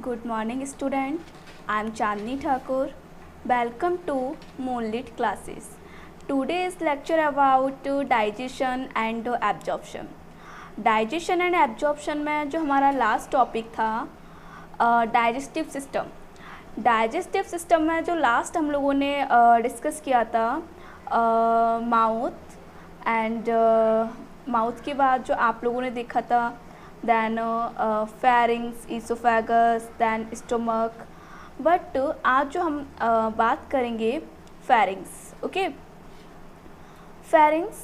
Good morning student. I am Chandni Thakur. Welcome to Moonlit classes. Today's lecture about digestion and absorption. Digestion and absorption में जो हमारा last topic था digestive system. Digestive system में जो last हम लोगों ने डिस्कस किया था माउथ एंड माउथ के बाद जो आप लोगों ने देखा था then pharynx, esophagus, then stomach। But आज जो हम बात करेंगे pharynx, okay. pharynx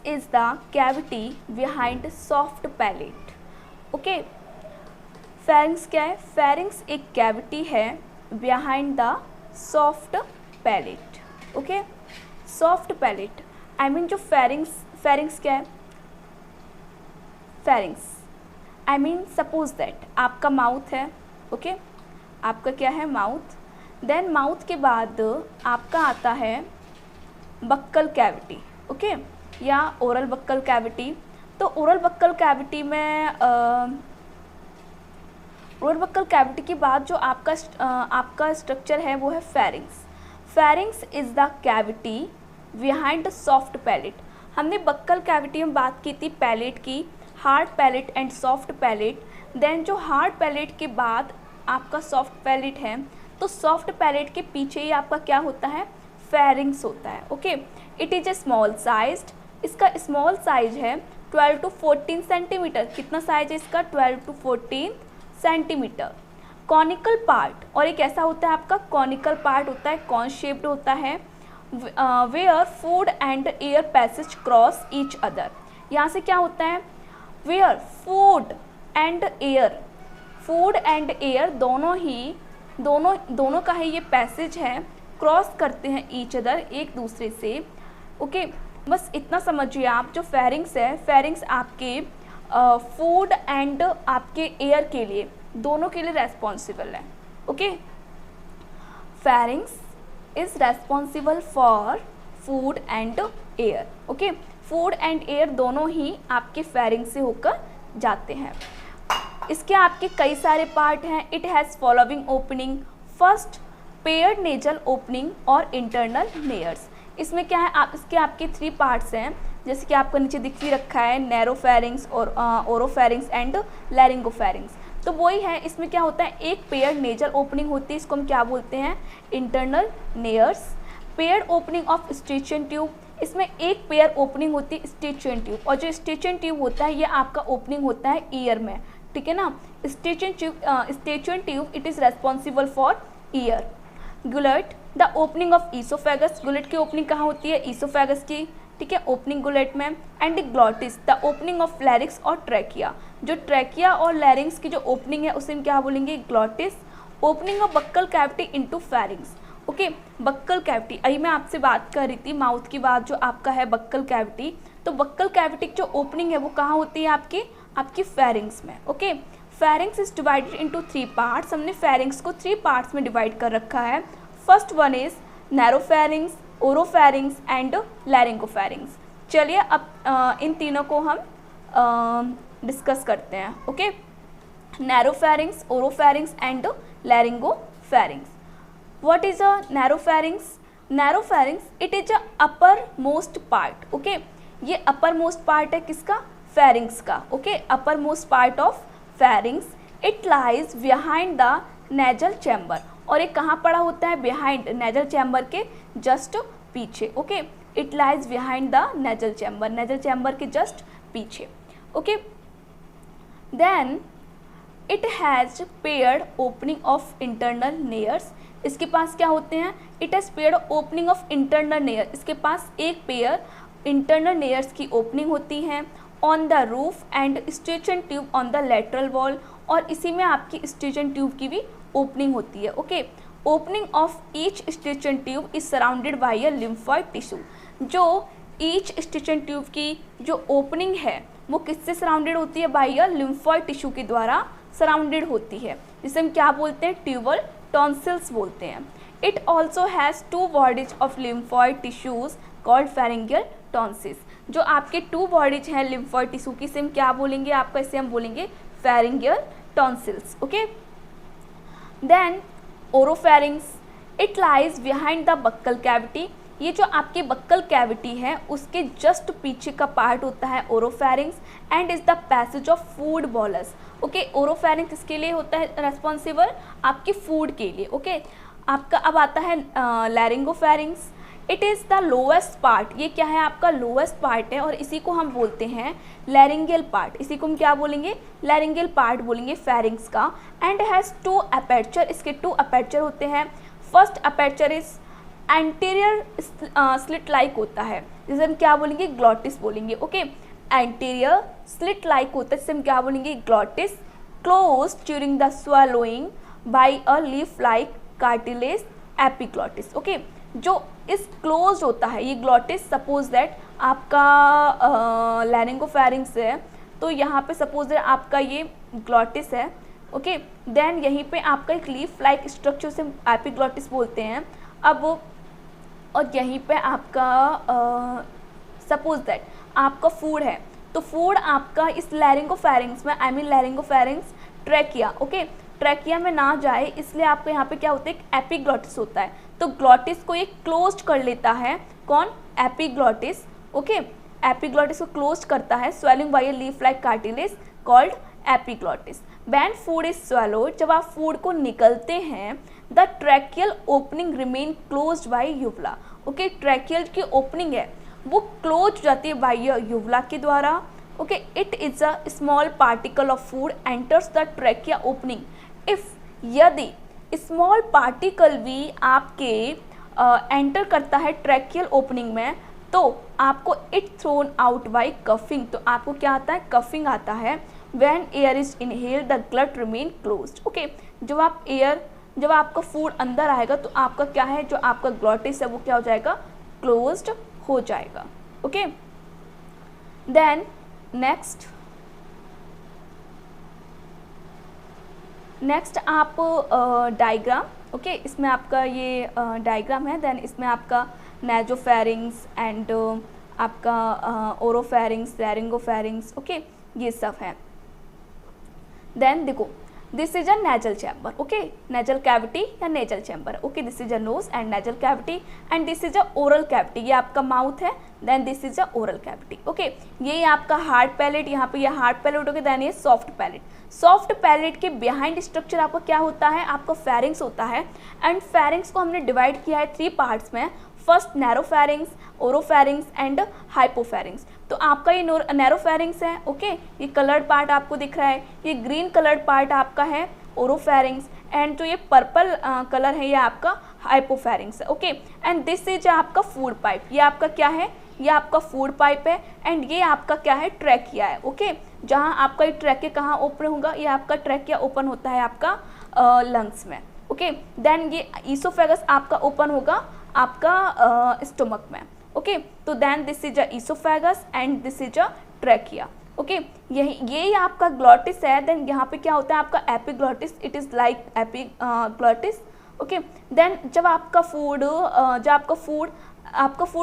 is the cavity behind soft palate, okay. pharynx क्या है? pharynx एक कैविटी है behind the soft palate, okay. soft palate I mean जो pharynx क्या है? pharynx I mean suppose that आपका माउथ है, ओके। आपका क्या है? माउथ। देन माउथ के बाद आपका आता है बक्कल कैविटी, ओके, या ओरल बक्कल कैविटी। तो ओरल बक्कल कैविटी में ओरल बक्कल कैविटी के बाद जो आपका स्ट्रक्चर है वो है pharynx। pharynx is the cavity behind the soft palate. हमने बक्कल कैविटी में बात की थी पैलेट की, hard palate and soft palate. Then जो हार्ड पैलेट के बाद आपका सॉफ्ट पैलेट है, तो सॉफ्ट पैलेट के पीछे ही आपका क्या होता है? pharynx होता है, okay. It is a small sized, इसका स्मॉल साइज है 12 to 14 सेंटीमीटर। कितना साइज है इसका? 12 to 14 सेंटीमीटर। कॉनिकल पार्ट, और एक ऐसा होता है आपका कॉनिकल पार्ट होता है, कॉन शेप्ड होता है, where food and air passage cross each other. यहाँ से क्या होता है? वेयर फूड एंड एयर दोनों का ही ये पैसेज है, क्रॉस करते हैं ईच अदर, एक दूसरे से, ओके। बस इतना समझिए आप। जो pharynx है, pharynx आपके फूड एंड आपके एयर के लिए, दोनों के लिए रेस्पॉन्सिबल है, okay. pharynx is responsible for food and air, okay. Food and air दोनों ही आपके pharynx से होकर जाते हैं। इसके आपके कई सारे पार्ट हैं। It has following opening, first paired nasal opening और इंटरनल नेयर्स। इसमें क्या है? इसके आपके 3 पार्ट्स हैं, जैसे कि आपको नीचे दिख भी रखा है, नैरो pharynx और ओरोफेरिंक्स एंड लैरिंगोफेरिंक्स। तो वही है, इसमें क्या होता है? एक पेयर्ड नेजल ओपनिंग होती है, इसको हम क्या बोलते हैं? Internal nares. Paired opening of eustachian tube, इसमें एक पेयर ओपनिंग होती है स्टिचियन ट्यूब, और जो स्टिचियन ट्यूब होता है ये आपका ओपनिंग होता है ईयर में, ठीक है ना। Eustachian tube it is responsible for ear. Gullet, the opening of oesophagus, gullet की ओपनिंग कहाँ होती है? ईसोफेगस की, ठीक है, ओपनिंग गुलेट में। And glottis, the opening of larynx और ट्रैकिया, जो ट्रैकिया और लैरिंग्स की जो ओपनिंग है उसे हम क्या बोलेंगे? Glottis. Opening of buccal cavity into pharynx, okay. Buccal cavity, अभी मैं आपसे बात कर रही थी माउथ की बात, जो आपका है बक्कल कैविटी। तो बक्कल कैविटी की जो ओपनिंग है वो कहाँ होती है? आपकी pharynx में, okay. pharynx is divided into 3 parts. हमने pharynx को 3 पार्ट्स में डिवाइड कर रखा है। First one is nasopharynx, oropharynx and laryngopharynx. चलिए अब इन तीनों को हम डिस्कस करते हैं, okay. Nasopharynx, oropharynx and laryngopharynx. What is a nasopharynx? Nasopharynx it is a upper most part, okay. ये अपर मोस्ट पार्ट है किसका? pharynx का, okay. Upper most part of pharynx, it lies behind the nasal chamber, और ये कहाँ पड़ा होता है? बिहाइंड नेजल चैम्बर के जस्ट पीछे, okay. It lies behind the nasal chamber के जस्ट पीछे, okay. Then it has paired opening of internal nares. इसके पास क्या होते हैं? It has paired opening of internal nare, इसके पास एक पेयर इंटरनल नेयर्स की ओपनिंग होती हैं। On the roof and eustachian tube on the lateral wall, और इसी में आपकी स्टिचियन ट्यूब की भी ओपनिंग होती है, okay. Opening of each eustachian tube is surrounded by a lymphoid tissue. जो ईच स्टिचियन ट्यूब की जो ओपनिंग है वो किससे सराउंडेड होती है? बाय अ लिम्फॉइड टिश्यू के द्वारा सराउंडेड होती है, जिसे हम क्या बोलते हैं? ट्यूबल टॉन्सिल्स बोलते हैं। It also has 2 bodies of lymphoid tissues called pharyngeal tonsils। जो आपके टू बॉडीज हैं लिम्फोइड टिश्यू की, इसे हम क्या बोलेंगे आपका, इसे हम बोलेंगे pharyngeal tonsils. Okay, then oropharynx, it lies behind the buccal cavity. ये जो आपकी बक्कल कैविटी है उसके जस्ट पीछे का पार्ट होता है oropharynx and is the passage of food bolus. Okay, oropharynx किसके लिए होता है रेस्पॉन्सिबल, आपकी फूड के लिए। ओके, आपका अब आता है laryngopharynx, it is the lowest part. ये क्या है आपका लोवेस्ट पार्ट है और इसी को हम बोलते हैं लैरिंगियल पार्ट। इसी को हम क्या बोलेंगे, लैरिंगियल पार्ट बोलेंगे फेरिंग्स का। एंड हैज़ टू अपर्चर, इसके टू अपर्चर होते हैं। First aperture is anterior slit like होता है, जिसे हम क्या बोलेंगे ग्लॉटिस बोलेंगे। ओके, एंटीरियर स्लिट लाइक होता है, जिसे हम क्या बोलेंगे glottis. Close during the swallowing by a leaf like cartilage epiglottis. Okay, जो इस क्लोज होता है ये ग्लॉटिस, सपोज दैट आपका लैरिंगोफेरिंग्स है तो यहाँ पे सपोज दैट आपका ये ग्लॉटिस है। ओके, देन यहीं पे आपका एक लीफ लाइक स्ट्रक्चर से एपिग्लॉटिस बोलते हैं। अब और यहीं पे आपका सपोज दैट आपका फूड है, तो फूड आपका इस लैरिंगोफेरिंग्स में, I mean laryngopharynx trachea, okay, trachea में ना जाए इसलिए आपका यहाँ पे क्या होता है एक एपिग्लॉटिस होता है। तो ग्लॉटिस को ये क्लोज कर लेता है, कौन, एपिग्लॉटिस। ओके, एपिग्लॉटिस को क्लोज करता है swallowing by a leaf like cartilage called epiglottis. When food is swallowed, जब आप फूड को निकलते हैं, the tracheal opening remain closed by uvula. Okay, tracheal की ओपनिंग है वो क्लोज हो जाती है बाय यूवला के द्वारा। Okay, it is a small particle of food enters the trachea opening. If यदि स्मॉल पार्टिकल भी आपके एंटर करता है ट्रैकियल ओपनिंग में, तो आपको it thrown out by coughing, तो आपको क्या आता है कफिंग आता है। When air is inhaled the glut remain closed. Okay, जब आपका फूड अंदर आएगा तो आपका क्या है, जो आपका ग्लॉटिस है वो क्या हो जाएगा, क्लोज्ड हो जाएगा। ओके, देन नेक्स्ट आप डायग्राम, ओके, इसमें आपका ये डायग्राम है। देन इसमें आपका नेजोफेरिंग्स एंड आपका ओरोफेरिंग्स, लैरिंगोफेरिंग्स, ओके, ये सब है। देन देखो, this is a nasal chamber. Okay, nasal cavity या nasal chamber. Okay, this is a nose and nasal cavity and this is a oral cavity, ये आपका माउथ है। Then this is a oral cavity. Okay, ये आपका hard palate, यहाँ पे ये hard palate हो गया। देन ये सॉफ्ट पैलेट। सॉफ्ट पैलेट के बिहाइंड स्ट्रक्चर आपका क्या होता है, आपका फेरिंग्स होता है। एंड फेरिंग्स को हमने डिवाइड किया है 3 पार्ट्स में। First nasopharynx, oropharynx and hypopharynx. तो आपका ये नैरोफेरिंग्स है। ओके, ये कलर्ड पार्ट आपको दिख रहा है, ये ग्रीन कलर्ड पार्ट आपका है ओरोफेरिंग्स एंड जो ये पर्पल कलर है ये आपका हाइपोफेरिंग्स है। ओके, एंड दिस इज आपका फूड पाइप, ये आपका क्या है, ये आपका फूड पाइप है। एंड ये आपका क्या है, ट्रैकिया है। ओके, जहाँ आपका ये ट्रैकिया कहाँ ओपन होगा, ये आपका ट्रैकिया ओपन होता है आपका लंग्स में। ओके, देन ये ईसोफेगस आपका ओपन होगा आपका स्टोमक में। ओके, तो then this is a oesophagus and this is a trachea. Okay, ये आपका ग्लॉटिस है। देन यहाँ पे क्या होता है आपका epiglottis, it is like epiglottis. Okay, then जब आपका फूड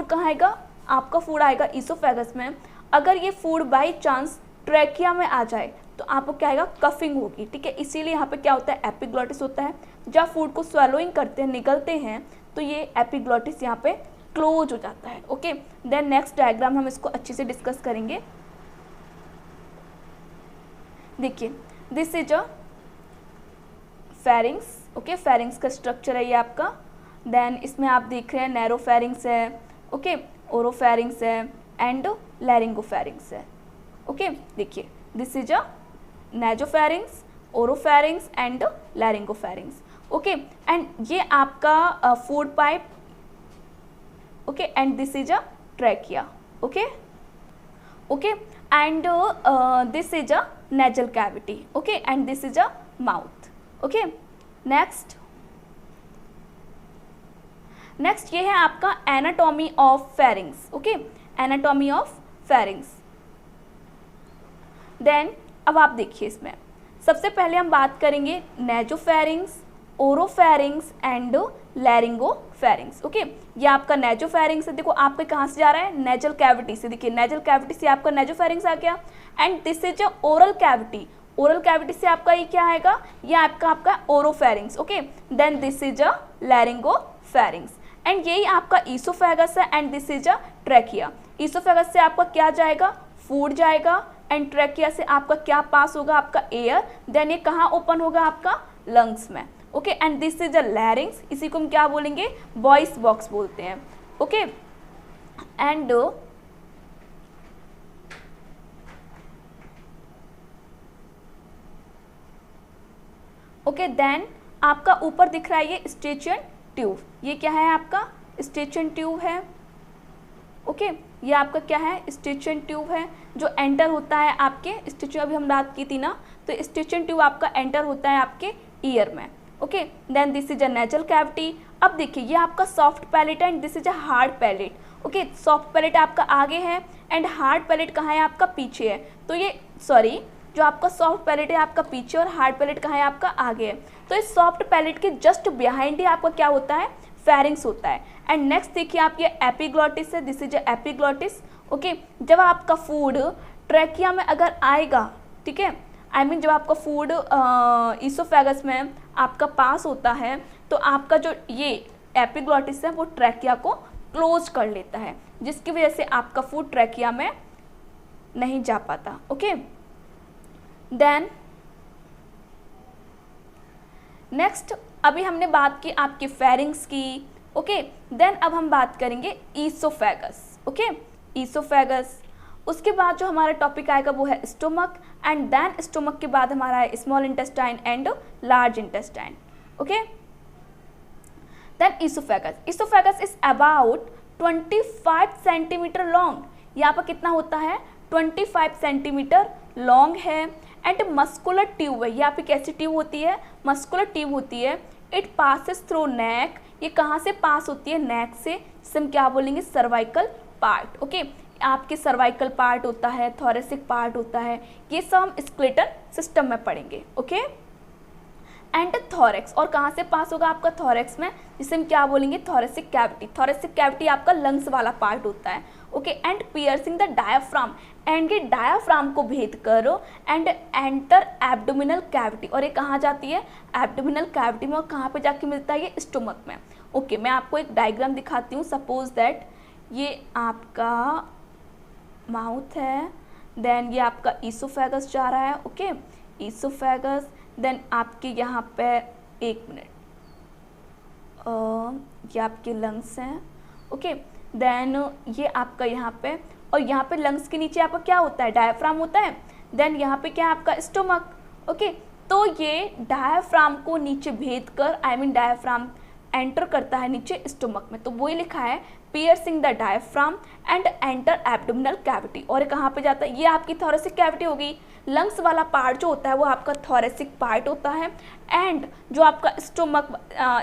कहाँ आएगा, आपका फूड आएगा ईसोफेगस में। अगर ये फूड बाई चांस ट्रैकिया में आ जाए तो आपको क्या आएगा, कफिंग होगी। ठीक है, इसीलिए यहाँ पे क्या होता है, एपिग्लॉटिस होता है। जब फूड को स्वैलोइंग करते हैं, निकलते हैं, तो ये एपिग्लॉटिस यहाँ पे क्लोज हो जाता है। ओके, देन नेक्स्ट डायग्राम हम इसको अच्छे से डिस्कस करेंगे। देखिए, this is a pharynx. Okay, pharynx का स्ट्रक्चर है ये आपका। देन इसमें आप देख रहे हैं नैरोफेरिंग्स है, ओके, ओरोफेरिंग्स है एंड लैरिंगोफेरिंग्स है। ओके, देखिए, this is a nasopharynx, oropharynx and laryngopharynx. Okay, and ये आपका food pipe. Okay, and this is a trachea. Okay, and this is a nasal cavity. Okay, and this is a mouth. Okay, next ये है आपका anatomy of pharynx. Okay, anatomy of pharynx. Then अब आप देखिए, इसमें सबसे पहले हम बात करेंगे nasopharynx, oropharynx and laryngopharynx. Okay, ये आपका नेजोफेरिंग्स है। देखो आपके कहाँ से जा रहा है, नेजल कैविटी से। देखिए नेजल कैविटी से आपका नेजोफेरिंग्स आ गया। And this is a oral cavity, oral cavity से आपका ये क्या आएगा, ये आपका oropharynx. Okay, then this is a laryngopharynx. And यही आपका ईसोफेगस है and this is a trachea. Esophagus से आपका क्या जाएगा, फूड जाएगा। एंड ट्रैकिया से आपका क्या पास होगा, आपका एयर। देन ये कहाँ ओपन होगा, आपका लंग्स में। ओके, एंड दिस इज अ लैरिंग्स, इसी को हम क्या बोलेंगे, वॉइस बॉक्स बोलते हैं। ओके, एंड ओके, देन आपका ऊपर दिख रहा है ये स्टेचियन ट्यूब। ये क्या है, आपका स्टेचियन ट्यूब है। ओके, ये आपका क्या है, स्टेचियन ट्यूब है जो एंटर होता है आपके स्टेचियन, अभी हम बात की थी ना, तो स्टेचियन ट्यूब आपका एंटर होता है आपके ईयर में। Okay, then this is a nasal cavity. अब देखिए ये आपका सॉफ्ट पैलेट है and this is a hard palate. Okay, soft palate आपका आगे है एंड हार्ड पैलेट कहाँ है, आपका पीछे है। तो ये सॉरी, जो आपका सॉफ्ट पैलेट है आपका पीछे और हार्ड पैलेट कहाँ है, आपका आगे है। तो इस सॉफ्ट पैलेट के जस्ट बिहाइंड ही आपका क्या होता है, फेरिंग्स होता है। एंड नेक्स्ट देखिए आप, ये एपिग्लॉटिस है, this is a epiglottis. Okay, जब आपका फूड ट्रैकिया में अगर आएगा, ठीक है, आई मीन जब आपका फूड ईसोफेगस में आपका पास होता है, तो आपका जो ये एपिग्लॉटिस है वो ट्रैकिया को क्लोज कर लेता है, जिसकी वजह से आपका फूड ट्रैकिया में नहीं जा पाता। ओके, देन नेक्स्ट अभी हमने बात की आपके फेरिंग्स की। ओके, देन अब हम बात करेंगे ईसोफेगस। ओके, ईसोफेगस, उसके बाद जो हमारा टॉपिक आएगा वो है स्टोमक। एंड देन स्टोमक के बाद हमारा है small intestine and large intestine. Okay, then oesophagus. Oesophagus is about 25 centimetre long. यहाँ पर कितना होता है, 25 सेंटीमीटर लॉन्ग है। एंड मस्कुलर ट्यूब है, यहाँ पे कैसी ट्यूब होती है, मस्कुलर ट्यूब होती है। इट पासेस थ्रू नेक, ये कहाँ से पास होती है, नेक से। जिसे हम क्या बोलेंगे, सर्वाइकल पार्ट। ओके, आपके सर्वाइकल पार्ट होता है, थोरेसिक पार्ट होता है, ये सब हम स्केलेटल सिस्टम में पढ़ेंगे। ओके, एंड थॉरेक्स, और कहाँ से पास होगा, आपका थॉरेक्स में, जिसे हम क्या बोलेंगे, थोरेसिक कैविटी। थोरेसिक कैविटी आपका लंग्स वाला पार्ट होता है। Okay, and piercing the diaphragm, and ये डायाफ्राम को भेद करो एंड एंटर एब्डोमिनल कैविटी, और ये कहाँ जाती है, एब्डोमिनल कैविटी में। और कहाँ पे जाके मिलता है, ये स्टोमक में। ओके, मैं आपको एक डायग्राम दिखाती हूँ। सपोज दैट ये आपका माउथ है, देन ये आपका ईसोफेगस जा रहा है। ओके, ईसोफेगस, देन आपके यहाँ पे, एक मिनट, ये आपके लंग्स हैं। ओके, देन ये आपका यहाँ पे, और यहाँ पे लंग्स के नीचे आपका क्या होता है, डायाफ्राम होता है। देन यहाँ पे क्या है, आपका स्टोमक। ओके, तो ये डायाफ्राम को नीचे भेद कर, आई मीन डायाफ्राम एंटर करता है नीचे स्टोमक में। तो वही लिखा है, piercing the diaphragm and enter abdominal cavity. और कहाँ पे जाता है, ये आपकी थोरेसिक कैविटी होगी। लंग्स वाला पार्ट जो होता है वो आपका थोरेसिक पार्ट होता है। एंड जो आपका स्टोमक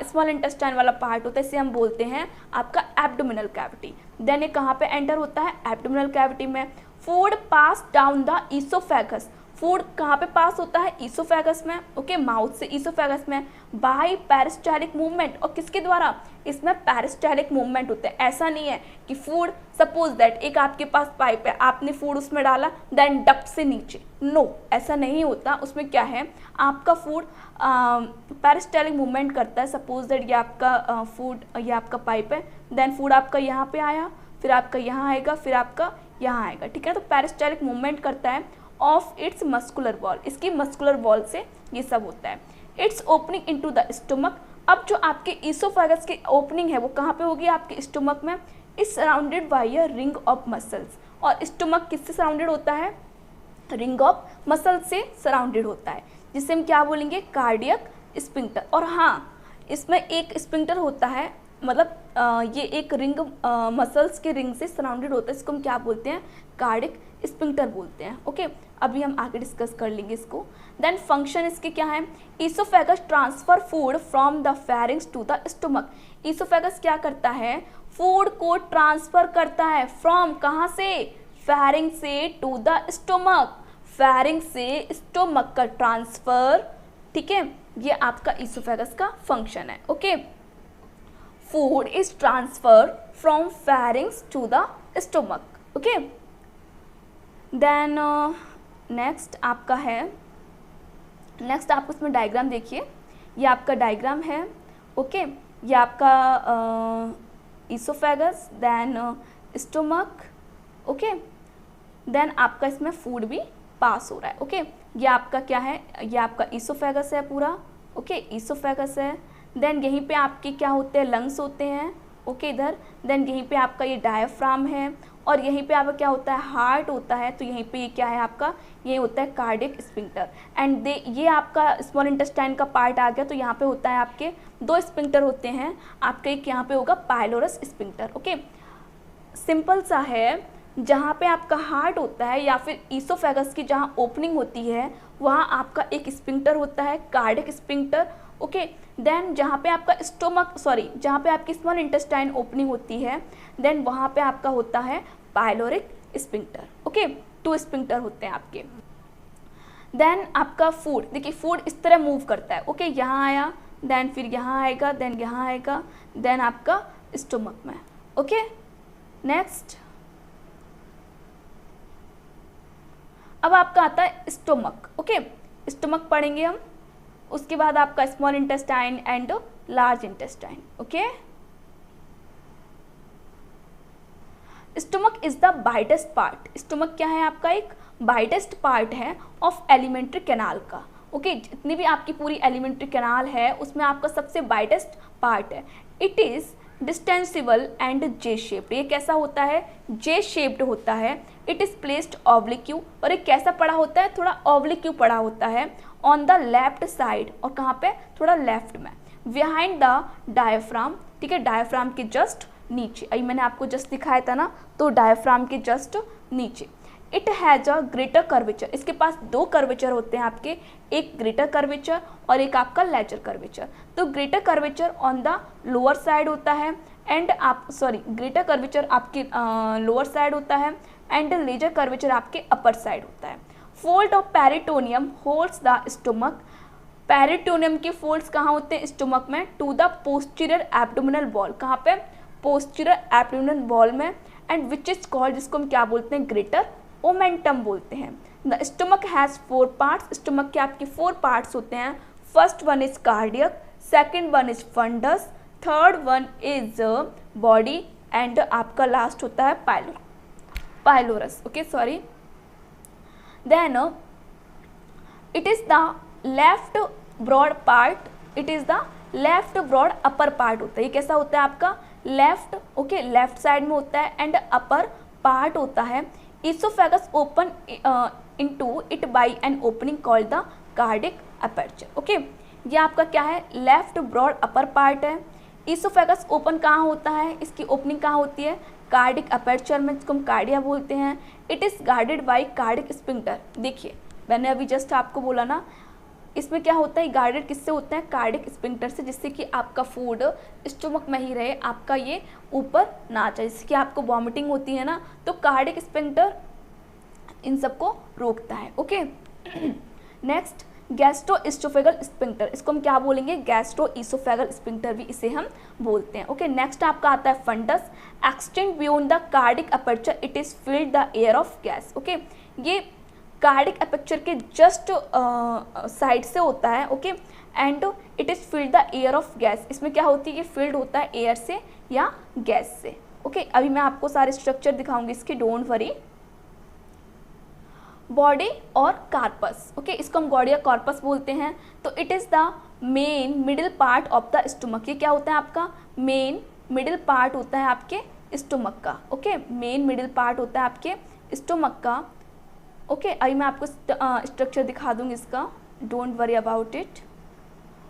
स्मॉल इंटेस्टाइन वाला पार्ट होता है, इसे हम बोलते हैं आपका एब्डोमिनल कैविटी। देन ये कहाँ पे एंटर होता है, एब्डोमिनल कैविटी में। Food pass down the oesophagus, food कहाँ पे पास होता है, ईसोफेगस में। ओके, माउथ से ईसोफेगस में, बाय पेरिस्टालिक मूवमेंट। और किसके द्वारा, इसमें पेरिस्टालिक मूवमेंट होते हैं। ऐसा नहीं है कि फूड, सपोज दैट एक आपके पास पाइप है, आपने फूड उसमें डाला, देन डप से नीचे, नो, ऐसा नहीं होता। उसमें क्या है, आपका फूड पेरिस्टालिक मूवमेंट करता है। सपोज दैट ये आपका फूड, ये आपका पाइप है, देन फूड आपका यहाँ पे आया, फिर आपका यहाँ आएगा, फिर आपका यहाँ आएगा। ठीक है, तो पेरिस्टालिक मूवमेंट करता है ऑफ इट्स मस्कुलर वॉल, इसकी मस्कुलर वॉल से ये सब होता है। It's opening into the stomach, अब जो आपके ईसोफेगस की ओपनिंग है वो कहाँ पे होगी, आपके स्टोमक में। Is surrounded by a ring of muscles, और स्टोमक किससे सराउंडेड होता है, रिंग ऑफ मसल से सराउंडेड होता है, जिसे हम क्या बोलेंगे, कार्डियक स्पिंक्टर। और हाँ, इसमें एक स्पिंक्टर होता है, मतलब ये एक रिंग मसल्स के रिंग से सराउंडेड होता है, इसको हम क्या बोलते हैं, कार्डियक स्पिंक्टर बोलते हैं। ओके, अभी हम आगे डिस्कस कर लेंगे इसको। देन फंक्शन इसके क्या है, oesophagus transfer food from the pharynx to the stomach. Oesophagus क्या करता है, फूड को ट्रांसफर करता है, फ्रॉम कहाँ से, फेरिंग से टू द स्टोमक, फेरिंग से स्टोमक का ट्रांसफर। ठीक है, ये आपका ईसोफेगस का फंक्शन है। Okay, food is transferred from pharynx to the stomach. Okay, then next आपका है, नेक्स्ट आप उसमें डायग्राम देखिए, ये आपका डायग्राम है. ओके, ये आपका oesophagus, then stomach. Okay, then आपका इसमें फूड भी पास हो रहा है. ओके, ये आपका क्या है, ये आपका ईसोफेगस है पूरा. ओके, ईसोफेगस है. देन यहीं पे आपके क्या होते हैं, लंग्स होते हैं. ओके, इधर. देन यहीं पे आपका ये डायफ्राम है, और यहीं पे आपका क्या होता है, हार्ट होता है. तो यहीं पे ये क्या है आपका, ये होता है कार्डियक स्फिंक्टर. एंड ये आपका स्मॉल इंटेस्टाइन का पार्ट आ गया. तो यहाँ पे होता है आपके दो स्फिंक्टर होते हैं आपके. एक यहाँ पे होगा पाइलोरस स्फिंक्टर. ओके, सिंपल सा है. जहाँ पे आपका हार्ट होता है या फिर ईसोफेगस की जहाँ ओपनिंग होती है वहाँ आपका एक स्फिंक्टर होता है, कार्डियक स्फिंक्टर. ओके, देन जहाँ पे आपका जहाँ पे आपकी स्मॉल इंटेस्टाइन ओपनिंग होती है, देन वहाँ पे आपका होता है पाइलोरिक स्फिंक्टर. ओके, 2 स्फिंक्टर होते हैं आपके. देन आपका फूड, देखिए फूड इस तरह मूव करता है. ओके, यहाँ आया, देन फिर यहाँ आएगा, देन यहाँ आएगा, देन आपका स्टोमक में. ओके, नेक्स्ट अब आपका आता है स्टोमक. ओके, स्टोमक पढ़ेंगे हम. उसके बाद आपका small intestine and large intestine. Okay, stomach is the widest part. Stomach क्या है आपका, एक वाइडेस्ट पार्ट है ऑफ एलिमेंट्री कैनाल का. ओके, जितनी भी आपकी पूरी एलिमेंट्री कैनाल है उसमें आपका सबसे वाइडेस्ट पार्ट है. It is distensible and J shaped. ये कैसा होता है, जे शेप्ड होता है. इट इज प्लेस्ड ऑब्लिक्यू, और ये कैसा पड़ा होता है, थोड़ा ऑब्लिक्यू पड़ा होता है ऑन द लेफ्ट साइड. और कहाँ पे, थोड़ा लेफ्ट में, बिहाइंड द डायफ्राम. ठीक है, डायफ्राम के जस्ट नीचे. अभी मैंने आपको जस्ट दिखाया था ना, तो डायफ्राम के जस्ट नीचे. It has a greater curvature. इसके पास 2 कर्वेचर होते हैं आपके, एक ग्रेटर कर्वेचर और एक आपका लेजर कर्वेचर. तो greater curvature on the lower side होता है एंड ग्रेटर कर्वेचर आपके लोअर साइड होता है एंड लेजर कर्वेचर आपके अपर साइड होता है. Fold of peritoneum holds the stomach. Peritoneum के फोल्ड्स कहाँ होते हैं, स्टोमक में. To the posterior abdominal wall. कहाँ पे, पोस्टीरियर एब्डोमिनल वॉल में. एंड विच इज कॉल्ड, जिसको हम क्या बोलते हैं, ग्रेटर ओमेंटम बोलते हैं. The stomach has 4 parts. Stomach के आपके 4 पार्ट्स होते हैं. First one is cardiac, second one is fundus, third one is body and आपका लास्ट होता है pylorus. Okay, sorry. Then it is the left broad part. It is the left broad upper part होता है. ये कैसा होता है आपका, लेफ्ट. ओके, लेफ्ट साइड में होता है एंड अपर पार्ट होता है. Oesophagus open into it by an opening called the cardiac aperture. Okay, ये आपका क्या है, लेफ्ट ब्रॉड अपर पार्ट है. ईसोफेगस ओपन कहाँ होता है, इसकी ओपनिंग कहाँ होती है, कार्डिक अपर्चर में, जिसको हम कार्डिया बोलते हैं. It is guarded by cardiac sphincter. देखिए मैंने अभी जस्ट आपको बोला ना, इसमें क्या होता है, गार्डेड किससे होता है, कार्डिक स्फिंक्टर से, जिससे कि आपका फूड स्टोमक में ही रहे, आपका ये ऊपर ना जाए. जिससे कि आपको वॉमिटिंग होती है ना, तो कार्डिक स्फिंक्टर इन सबको रोकता है. Okay, next gastro oesophageal sphincter. इसको हम क्या बोलेंगे, गैस्ट्रो इसोफेगल स्फिंक्टर भी इसे हम बोलते हैं. ओके, नेक्स्ट आपका आता है fundus. Extend beyond the cardiac aperture. It is filled the air of gas. Okay, ये कार्डिक अपर्चर के जस्ट साइड से होता है. Okay, and it is filled the air of gas. इसमें क्या होती है, ये फिल्ड होता है एयर से या गैस से. ओके, अभी मैं आपको सारे स्ट्रक्चर दिखाऊंगी इसके, डोंट वरी. बॉडी और कार्पस. ओके, इसको हम बॉडी या कॉर्पस बोलते हैं. तो it is the main middle part of the stomach. ये क्या होता है आपका, मेन मिडिल पार्ट होता है आपके स्टोमक का. ओके, मेन मिडिल पार्ट होता है आपके स्टोमक का. ओके, अभी मैं आपको स्ट्रक्चर दिखा दूंगी इसका, don't worry about it.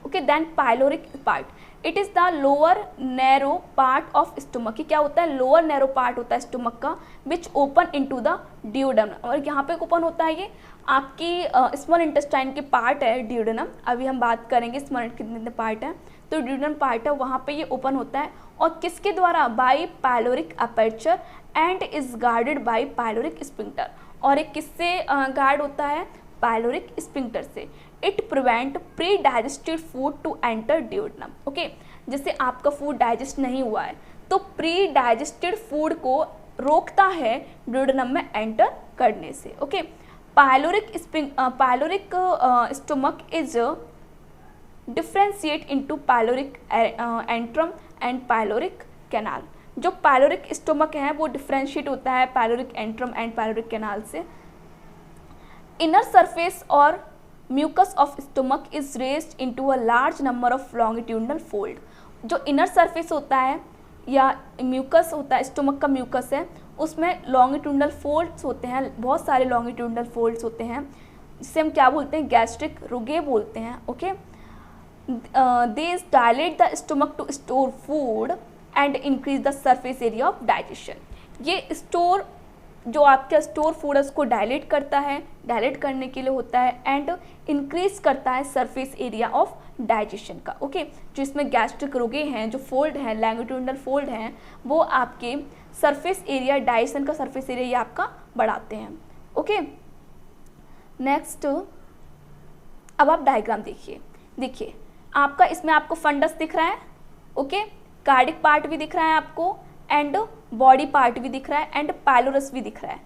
Okay, then pyloric part. It is the lower narrow part of stomach. ये क्या होता है, लोअर नैरो पार्ट होता है स्टोमक का, which open into the duodenum. और यहाँ पे ओपन होता है ये आपकी स्मॉल इंटेस्टाइन के पार्ट है ड्यूडेनम. अभी हम बात करेंगे स्मॉल कितने पार्ट है, तो ड्यूडेनम पार्ट है, वहाँ पे ये ओपन होता है. और किसके द्वारा, by pyloric aperture and is guarded by pyloric sphincter. और एक किससे गार्ड होता है, पाइलोरिक स्फिंक्टर से। It prevent pre digested food to enter duodenum. Okay, जैसे आपका फूड डाइजेस्ट नहीं हुआ है तो प्री डाइजेस्टेड फूड को रोकता है ड्यूडेनम में एंटर करने से। Okay, pyloric stomach is differentiate into pyloric antrum and pyloric canal. जो पाइलोरिक स्टोमक है वो डिफ्रेंशिएट होता है pyloric antrum and pyloric canal से। इनर सरफेस और mucus of stomach is raised into a large number of longitudinal fold. जो inner surface होता है या म्यूकस होता है, स्टोमक का म्यूकस है, उसमें लॉन्गिट्यूडनल फोल्ड्स होते हैं, बहुत सारे लॉन्गिट्यूडनल फोल्ड्स होते हैं, जिसे हम क्या बोलते हैं, गैस्ट्रिक रुगे बोलते हैं। Okay, they dilate the stomach to store food and increase the surface area of digestion. ये स्टोर जो आपका स्टोर फूड है उसको डायलेट करता है, डायलेट करने के लिए होता है, एंड इंक्रीज करता है सरफेस एरिया ऑफ डाइजेशन का। ओके, जो इसमें गैस्ट्रिक रुगे हैं, जो फोल्ड हैं, लॉन्गिट्यूडनल फोल्ड हैं, वो आपके सरफेस एरिया, डाइजेशन का सरफेस एरिया ये आपका बढ़ाते हैं। ओके, नेक्स्ट अब आप डायग्राम देखिए आपका इसमें आपको फंडस दिख रहा है। ओके, कार्डिक पार्ट भी दिख रहा है आपको, एंड बॉडी पार्ट भी दिख रहा है, एंड पाइलोरस भी दिख रहा है।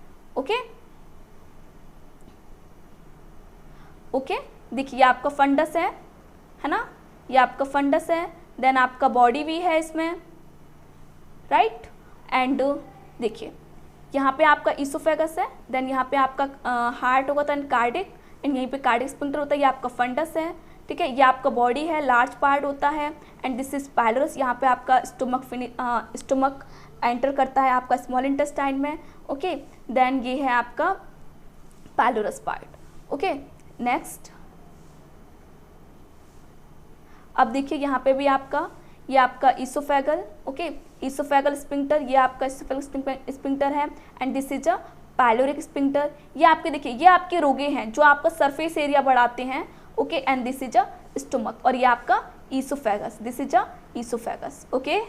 ओके, देखिए आपका फंडस है ना, ये आपका फंडस है, देन आपका बॉडी भी है इसमें, राइट। एंड देखिए यहाँ पे आपका इसोफेगस है, देन यहाँ पे आपका हार्ट होगा, देन कार्डिक, एंड यहीं पे कार्डिक स्फिंक्टर होता है, ये आपका फंडस है, ठीक है। ये आपका बॉडी है, लार्ज पार्ट होता है, एंड दिस इज पाइलोरस। यहाँ पे आपका स्टोमक एंटर करता है आपका स्मॉल इंटेस्टाइन में। ओके, देन ये है आपका पाइलोरस पार्ट। ओके, नेक्स्ट अब देखिए यहाँ पे भी ये आपका इसोफेगल, ओके, इसोफेगल स्फिंक्टर, ये आपका इसोफेगल स्फिंक्टर है, and this is a pyloric sphincter. ये आपके देखिए ये आपके रोगे हैं जो आपका सरफेस एरिया बढ़ाते हैं। Okay, and this is a stomach, और ये आपका oesophagus, this is a oesophagus. Okay,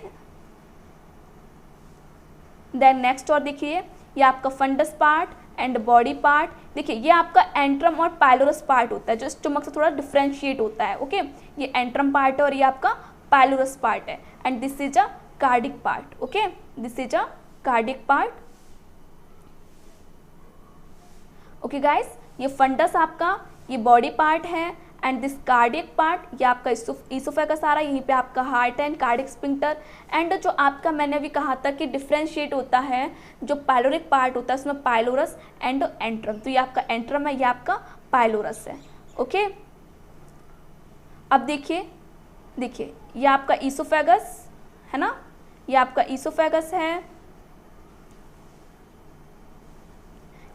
then next और देखिए ये आपका fundus part and body part. देखिए ये आपका एंट्रम और पाइलोरस पार्ट होता है जो स्टोमक से थोड़ा डिफ्रेंशिएट होता है। ओके, ये एंट्रम पार्ट है और ये आपका पाइलोरस पार्ट है, and this is a cardiac part. Okay, this is a cardiac part. Okay guys, ये फंडस आपका, ये बॉडी पार्ट है, एंड दिस कार्डियक पार्ट, ये आपका इसोफेगस आ रहा है, यहीं पे आपका heart and cardiac sphincter, and जो आपका मैंने अभी कहा था कि डिफ्रेंशिएट होता है जो पाइलोरिक पार्ट होता है उसमें पाइलोरस एंड एंट्रम, तो ये आपका एंट्रम है, ये आपका पाइलोरस है। ओके, अब देखिए ये आपका इसोफेगस है ना, ये आपका इसोफेगस है,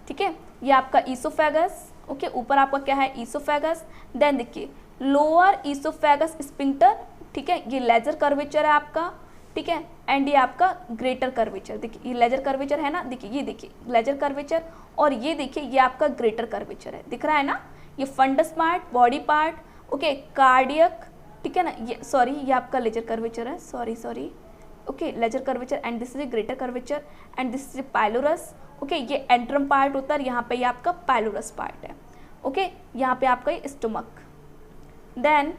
ठीक है, ये आपका इसोफेगस। ओके, ऊपर आपका क्या है, इसोफेगस। देन देखिए लोअर इसोफेगस स्फिंक्टर, ठीक है, ये लेजर कर्वेचर है आपका, ठीक है, एंड ये आपका ग्रेटर कर्वेचर। देखिए ये लेजर कर्वेचर है ना, ये देखिए लेजर कर्वेचर, और ये देखिए ये आपका ग्रेटर कर्वेचर है, दिख रहा है ना। ये fundus part, body part, okay, cardiac, ठीक है ना, ये सॉरी ये आपका लेजर कर्वेचर है, sorry okay, lesser curvature, and this is greater curvature, and this is pylorus. Okay, ये एंट्रम पार्ट होता है, यहाँ पे ये आपका पाइलोरस पार्ट है। ओके, यहाँ पे आपका ये स्टोमक। देन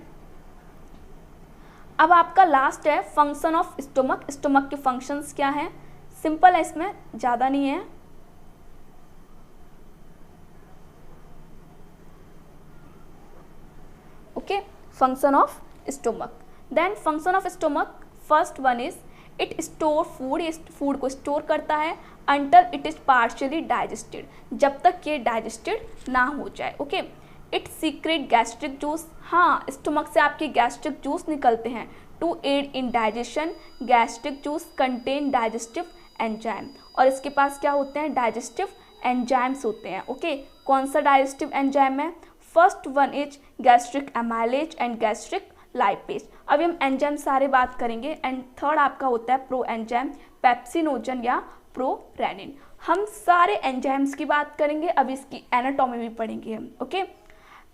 अब आपका लास्ट है फंक्शन ऑफ स्टोमक। स्टोमक के फंक्शंस क्या हैं, सिंपल है, इसमें ज़्यादा नहीं है। Okay, function of stomach. Then function of stomach, first one is it store food, ये फूड को स्टोर करता है until it is partially digested, जब तक ये डाइजेस्टेड ना हो जाए। Okay, it secrete gastric juice, हाँ स्टोमक से आपके गैस्ट्रिक जूस निकलते हैं to aid in digestion. Gastric juice contain digestive enzyme, और इसके पास क्या होते हैं, डाइजेस्टिव एंजाइम्स होते हैं। ओके, कौन सा डाइजेस्टिव एंजाइम है, first one is gastric amylase and gastric lipase. अभी हम एंजाइम सारे बात करेंगे, एंड थर्ड आपका होता है प्रो एंजाइम, पेप्सिनोजन या प्रोरेनिन। हम सारे एंजाइम्स की बात करेंगे, अब इसकी एनाटॉमी भी पढ़ेंगे हम। Okay,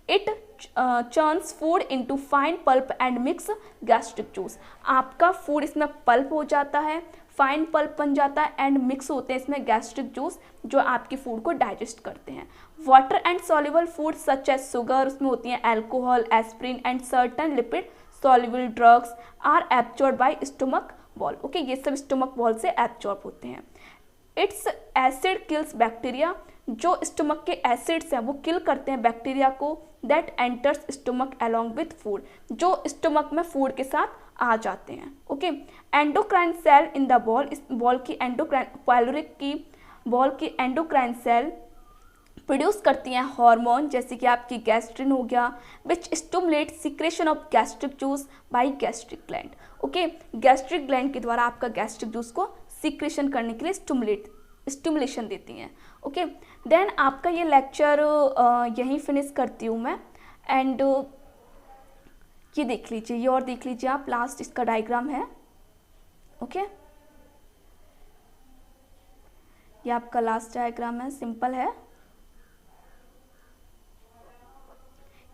it churns food into fine pulp and mix gastric juice. आपका फूड इसमें पल्प हो जाता है, फाइन पल्प बन जाता है, एंड मिक्स होते हैं इसमें गैस्ट्रिक जूस जो आपकी फूड को डाइजेस्ट करते हैं। Water and soluble food such as sugar, उसमें होती हैं alcohol, aspirin and certain lipid soluble drugs are absorb by stomach wall. Okay, ये सब स्टमक वॉल से एब्जॉर्ब होते हैं। इट्स एसिड किल्स बैक्टीरिया, जो स्टमक के एसिड्स हैं वो किल करते हैं बैक्टीरिया को, that enters stomach along with food, जो स्टमक में फूड के साथ आ जाते हैं। Okay, endocrine cell in the ball, इस बॉल की एंडोक्राइन पाइलोरिक की बॉल की एंडोक्राइन सेल प्रोड्यूस करती हैं हार्मोन, जैसे कि आपकी गैस्ट्रिन हो गया, which stimulate secretion of gastric juice by gastric gland. Okay, gastric gland के द्वारा आपका गैस्ट्रिक जूस को सिक्रेशन करने के लिए स्टिमुलेशन देती हैं। ओके, देन आपका ये लेक्चर यहीं फिनिश करती हूँ मैं। एंड ये देख लीजिए, ये और देख लीजिए आप, लास्ट इसका डायग्राम है। ओके, ये आपका लास्ट डायग्राम है, सिंपल है।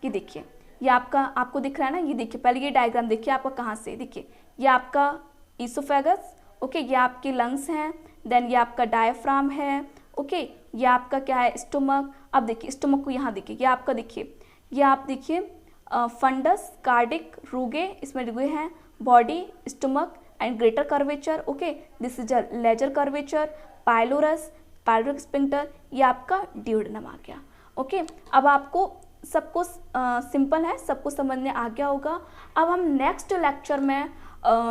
ये देखिए, ये आपको दिख रहा है ना, ये देखिए, पहले ये डायग्राम देखिए आपका कहाँ से, देखिए ये आपका ईसोफेगस। ओके, ये आपके लंग्स हैं, देन ये आपका डायफ्राम है। ओके, ये आपका क्या है, स्टमक। अब देखिए स्टमक को यहाँ देखिए, ये आपका देखिए, ये आप देखिए फंडस, कार्डिक, रूगे, इसमें रूगे हैं, body, stomach and greater curvature. Okay, this is a lesser curvature, pylorus, pyloric sphincter, ये आपका ड्यूडेनम आ गया। ओके, अब आपको सबको सिंपल है, सबको समझ में आ गया होगा। अब हम नेक्स्ट लेक्चर में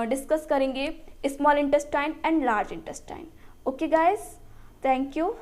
डिस्कस करेंगे small intestine and large intestine. Okay guys, thank you.